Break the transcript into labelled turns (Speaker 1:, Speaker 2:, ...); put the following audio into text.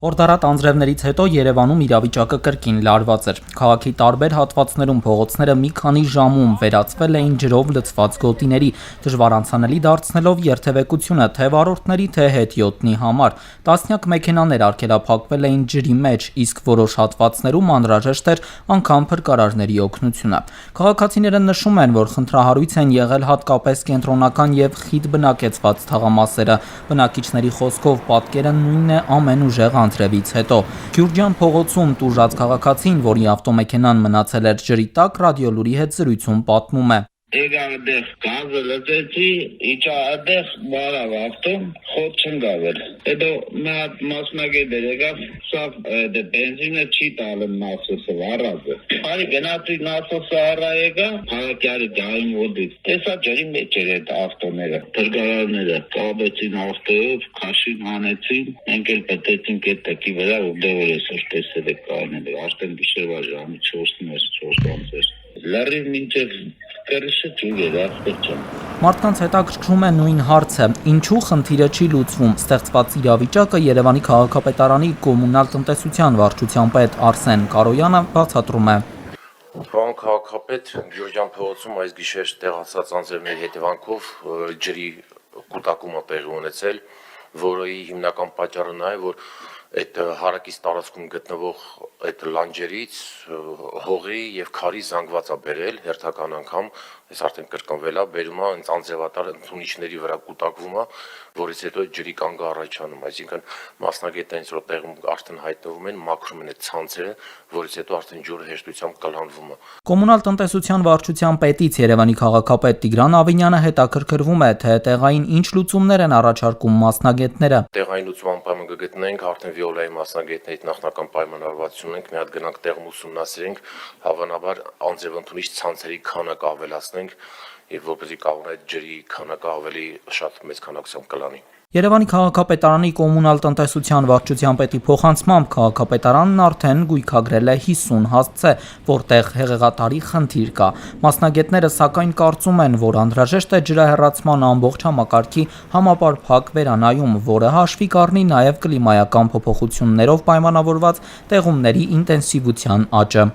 Speaker 1: Օրդառատ անձրևներից հետո Երևանում իրավիճակը կրկին լարված էր։ Քաղաքի տարբեր հատվածներում փողոցները մի քանի ժամում վերածվել էին ջրով լցված գոտիների, դժվար անցանելի դարձնելով երթևեկությունը թե վարորդների, թե հետիոտնի համար։ Տասնյակ մեքենաներ արգելափակվել էին ջրի մեջ, իսկ որոշ հատվածներում անհրաժեշտ էր անգամ փրկարարների օգնությունը։ Քաղաքացիները նշում են, որ խնդրահարույց են եղել հատկապես կենտրոնական եւ խիտ բնակեցված թաղամասերը։ Բնակիչների խոսքով պատկերը նույնն է ամեն ուժեղ անձրևից հետո։ Գյուրջյան փողոցում տուժած քաղաքացին, որի ավտոմեքենան մնացել էր ջրի տակ, ռադիոլուրի հետ զրույցում պատմում է.
Speaker 2: Եկա այդտեղ գազը լցեցի, իջա այդտեղ բարավ ավտոն, խոտ չընկավ։ Հետո մի հատ մասնագետ եկավ, սա բենզինը չի տալու նասոսը, առածը։ Արի գնացի նասոսը առա եկա, հավաքյալի դահին ոտից։ Տեսա ջրի մեջ էր այդ ավտոները, փրկարարները կապեցին ավտոյով, քաշին հանեցին, մենք էլ պետեցինք այդ տակի վրա, որտեղ այսօր տեսել եք կանել, արդեն գիշերվա ժամը 4:00 Լարի մինչև կրիշը ջուր էր, ասպետ
Speaker 1: Մարդկանց հետաքրքրում է նույն հարցը. ինչու խնդիրը չի լուծվում։ Ստեղծված իրավիճակը Երևանի քաղաքապետարանի կոմունալ տնտեսության վարչության պետ Արսեն Կարոյանը բացատրում է.
Speaker 3: Պարոն քաղաքապետ, Գյուրջյան փողոցում այս գիշեր տեղացած անձրևների հետևանքով ջրի կուտակումը տեղի ունեցել, որի հիմնական պատճառը նա է, որ այդ հարակից տարածքում գտնվող այդ լանջերից հողի եւ քարի զանգված է բերել հերթական անգամ, այս արդեն կրկնվել է, բերում է անձրևատար ընդունիչների վրա կուտակվում է, որից հետո ջրի կանգ առաջանում, այսինքն մասնագետային որտեղում արդեն հայտնվում են, մաքրում են այդ ցանցերը, որից հետո արդեն ջուրը հեշտությամբ կլանվում է։
Speaker 1: Կոմունալ տնտեսության վարչության պետից Երևանի քաղաքապետ Տիգրան Ավինյանը հետաքրքրվում է, թե տեղային ինչ լուծումներ են առաջարկում մասնագետները։
Speaker 3: Տեղային լուծման պայման կգտնենք, արդեն վիոլայի մասնագետներից նախնական պայմանավորվածություն ունենք, մի հատ գնանք տեղում ուսումնասիրենք, հավանաբար անձրևընդունիչ ցանցերի քանակը ավելացնենք եւ որպեսզի կարող այդ ջրի քանակը ավելի շատ մեծ քանակությամբ կլանի։
Speaker 1: Երևանի քաղաքապետարանի կոմունալ տնտեսության վարչության պետի փոխանցմամբ քաղաքապետարանն արդեն գույքագրել է 50 հասցե, որտեղ հեղեղատարի խնդիր կա։ Մասնագետները սակայն կարծում են, որ անհրաժեշտ է ջրահեռացման ամբողջ համակարգի համապարփակ վերանայում, որը հաշվի կառնի նաև կլիմայական փոփոխություններով պայմանավորված տեղումների ինտենսիվության աճը։